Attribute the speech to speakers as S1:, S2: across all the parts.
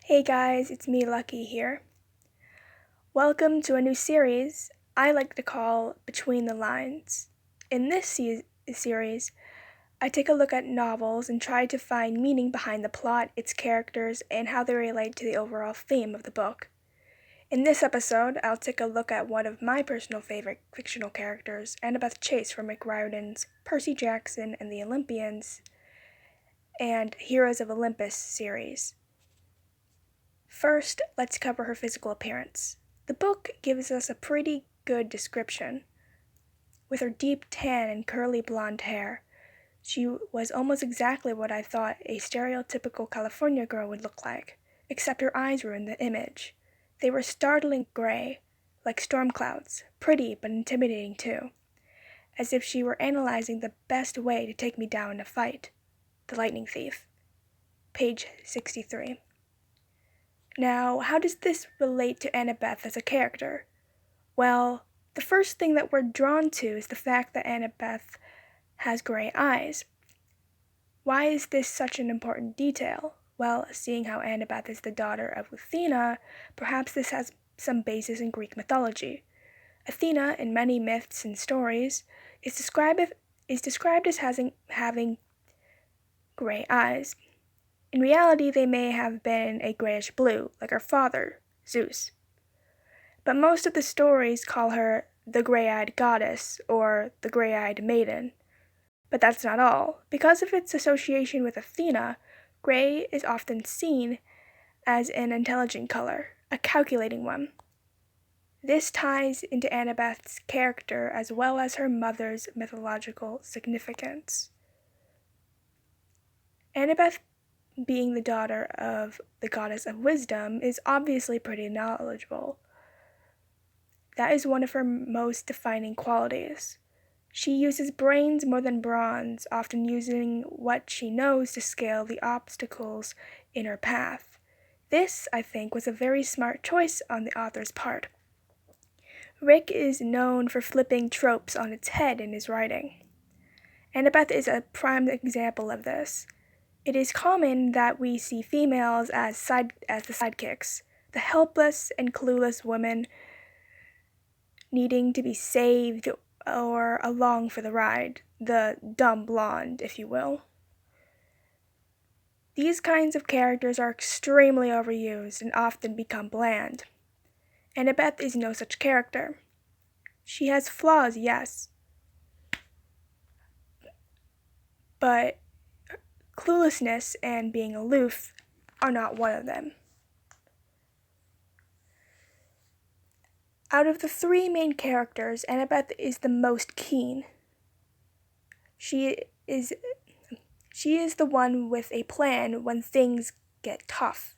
S1: Hey guys, it's me, Lucky, here. Welcome to a new series I like to call Between the Lines. In this series, I take a look at novels and try to find meaning behind the plot, its characters, and how they relate to the overall theme of the book. In this episode, I'll take a look at one of my personal favorite fictional characters, Annabeth Chase from Riordan's Percy Jackson and the Olympians and Heroes of Olympus series. First, let's cover her physical appearance. The book gives us a pretty good description. With her deep tan and curly blonde hair, she was almost exactly what I thought a stereotypical California girl would look like, except her eyes were in the image. They were startling gray, like storm clouds, pretty but intimidating too, as if she were analyzing the best way to take me down in a fight. The Lightning Thief. Page 63. Now, how does this relate to Annabeth as a character? Well, the first thing that we're drawn to is the fact that Annabeth has gray eyes. Why is this such an important detail? Well, seeing how Annabeth is the daughter of Athena, perhaps this has some basis in Greek mythology. Athena, in many myths and stories, is described as having gray eyes. In reality, they may have been a grayish blue, like her father, Zeus. But most of the stories call her the gray-eyed goddess or the gray-eyed maiden. But that's not all. Because of its association with Athena, gray is often seen as an intelligent color, a calculating one. This ties into Annabeth's character as well as her mother's mythological significance. Annabeth, being the daughter of the goddess of wisdom, is obviously pretty knowledgeable. That is one of her most defining qualities. She uses brains more than bronze, often using what she knows to scale the obstacles in her path. This, I think, was a very smart choice on the author's part. Rick is known for flipping tropes on its head in his writing. Annabeth is a prime example of this. It is common that we see females as the sidekicks, the helpless and clueless women needing to be saved or along for the ride, the dumb blonde, if you will. These kinds of characters are extremely overused and often become bland. Annabeth is no such character. She has flaws, yes, but cluelessness and being aloof are not one of them. Out of the three main characters, Annabeth is the most keen. She is the one with a plan when things get tough.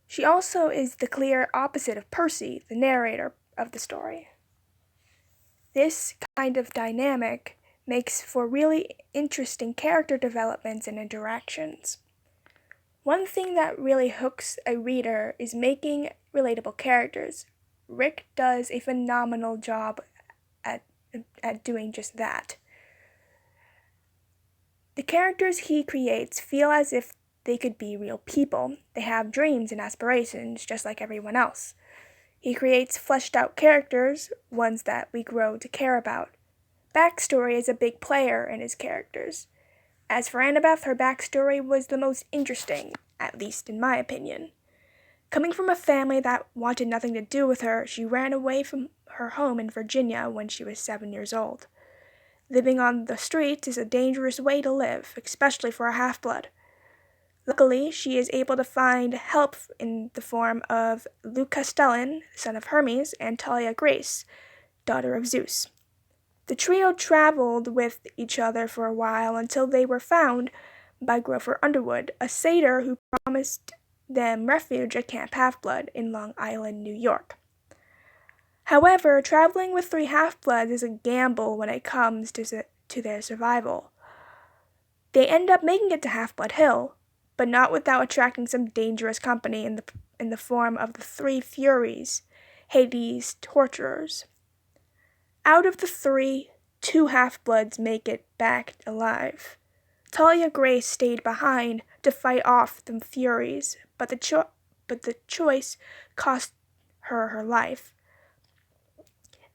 S1: She also is the clear opposite of Percy, the narrator of the story. This kind of dynamic makes for really interesting character developments and interactions. One thing that really hooks a reader is making relatable characters. Rick does a phenomenal job at doing just that. The characters he creates feel as if they could be real people. They have dreams and aspirations just like everyone else. He creates fleshed out characters, ones that we grow to care about. Backstory is a big player in his characters. As for Annabeth, her backstory was the most interesting, at least in my opinion. Coming from a family that wanted nothing to do with her, she ran away from her home in Virginia when she was 7 years old. Living on the streets is a dangerous way to live, especially for a half-blood. Luckily, she is able to find help in the form of Luke Castellan, son of Hermes, and Talia Grace, daughter of Zeus. The trio traveled with each other for a while until they were found by Grover Underwood, a satyr who promised them refuge at Camp Half-Blood in Long Island, New York. However, traveling with 3 half-bloods is a gamble when it comes to their survival. They end up making it to Half-Blood Hill, but not without attracting some dangerous company in the form of the 3 Furies, Hades' torturers. Out of the 3, 2 half-bloods make it back alive. Talia Grace stayed behind to fight off the Furies, but but the choice cost her her life.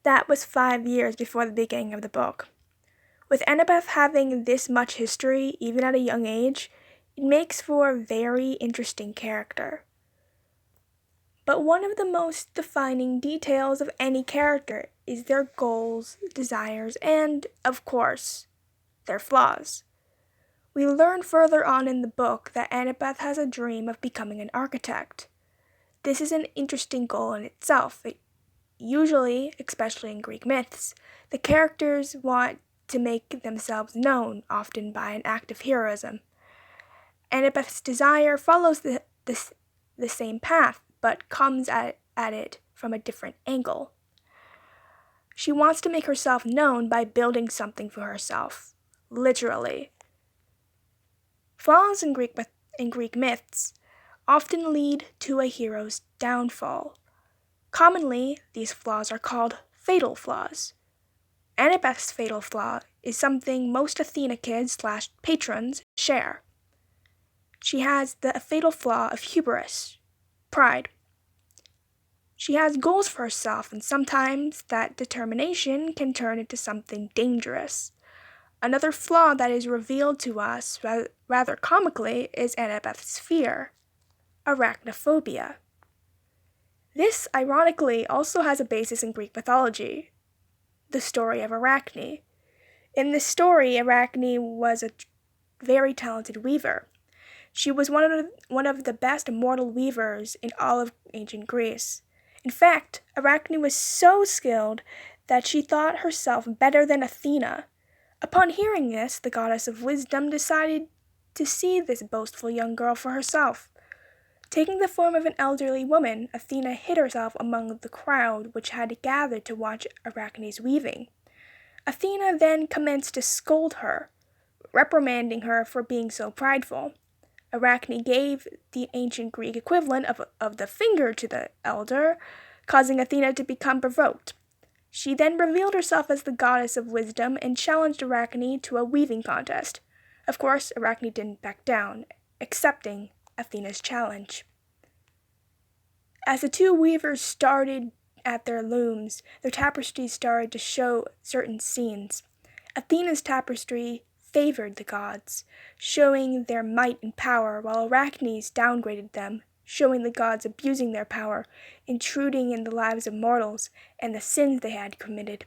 S1: That was 5 years before the beginning of the book. With Annabeth having this much history, even at a young age, it makes for a very interesting character. But one of the most defining details of any character is their goals, desires, and, of course, their flaws. We learn further on in the book that Annabeth has a dream of becoming an architect. This is an interesting goal in itself. Usually, especially in Greek myths, the characters want to make themselves known, often by an act of heroism. Annabeth's desire follows the same path, but comes at it from a different angle. She wants to make herself known by building something for herself, literally. Flaws in Greek myths often lead to a hero's downfall. Commonly, these flaws are called fatal flaws. Annabeth's fatal flaw is something most Athena kids/patrons share. She has the fatal flaw of hubris, pride. She has goals for herself, and sometimes that determination can turn into something dangerous. Another flaw that is revealed to us rather comically is Annabeth's fear, arachnophobia. This, ironically, also has a basis in Greek mythology, the story of Arachne. In this story, Arachne was a very talented weaver. She was one of the best mortal weavers in all of ancient Greece. In fact, Arachne was so skilled that she thought herself better than Athena. Upon hearing this, the goddess of wisdom decided to see this boastful young girl for herself. Taking the form of an elderly woman, Athena hid herself among the crowd which had gathered to watch Arachne's weaving. Athena then commenced to scold her, reprimanding her for being so prideful. Arachne gave the ancient Greek equivalent of the finger to the elder, causing Athena to become provoked. She then revealed herself as the goddess of wisdom and challenged Arachne to a weaving contest. Of course, Arachne didn't back down, accepting Athena's challenge. As the two weavers started at their looms, their tapestries started to show certain scenes. Athena's tapestry favored the gods, showing their might and power, while Arachne's downgraded them, showing the gods abusing their power, intruding in the lives of mortals, and the sins they had committed.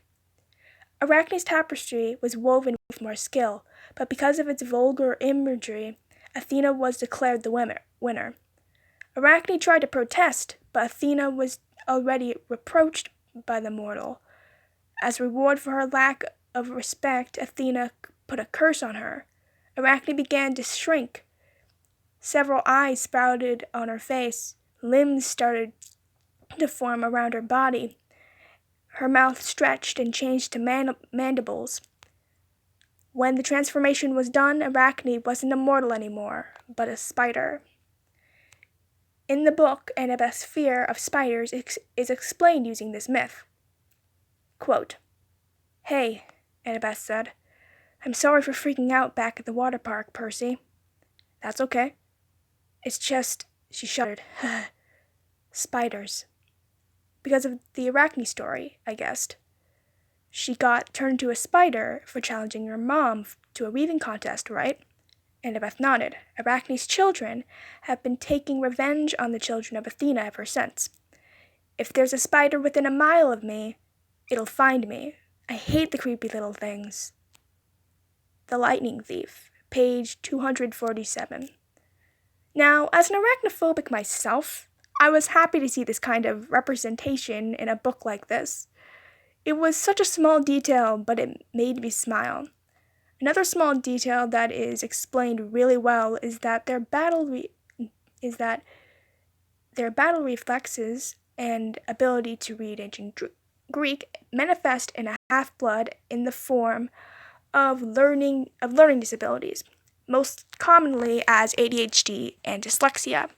S1: Arachne's tapestry was woven with more skill, but because of its vulgar imagery, Athena was declared the winner. Arachne tried to protest, but Athena was already reproached by the mortal. As reward for her lack of respect, Athena put a curse on her. Arachne began to shrink. Several eyes sprouted on her face. Limbs started to form around her body. Her mouth stretched and changed to mandibles. When the transformation was done, Arachne wasn't a mortal anymore, but a spider. In the book, Annabeth's fear of spiders is explained using this myth. Quote, "Hey," Annabeth said. "I'm sorry for freaking out back at the water park, Percy." "That's okay. It's just," she shuddered, "spiders." Because of the Arachne story, I guessed. She got turned into a spider for challenging her mom to a weaving contest, right? Annabeth nodded. Arachne's children have been taking revenge on the children of Athena ever since. If there's a spider within a mile of me, it'll find me. I hate the creepy little things. The Lightning Thief, page 247. Now, as an arachnophobic myself, I was happy to see this kind of representation in a book like this. It was such a small detail, but it made me smile. Another small detail that is explained really well is that their battle reflexes and ability to read ancient Greek manifest in a half-blood in the form of learning disabilities, most commonly as ADHD and dyslexia.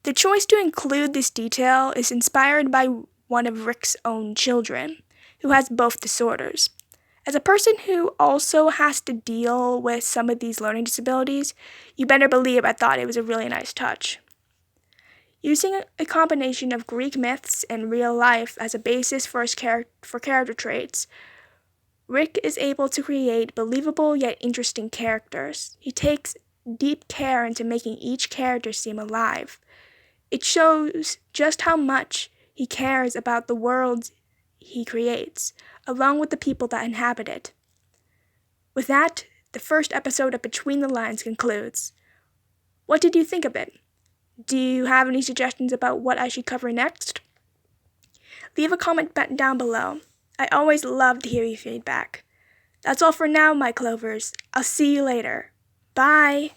S1: The choice to include this detail is inspired by one of Rick's own children, who has both disorders. As a person who also has to deal with some of these learning disabilities, you better believe I thought it was a really nice touch. Using a combination of Greek myths and real life as a basis for character traits, Rick is able to create believable yet interesting characters. He takes deep care into making each character seem alive. It shows just how much he cares about the world he creates, along with the people that inhabit it. With that, the first episode of Between the Lines concludes. What did you think of it? Do you have any suggestions about what I should cover next? Leave a comment down below. I always love to hear your feedback. That's all for now, my clovers. I'll see you later. Bye!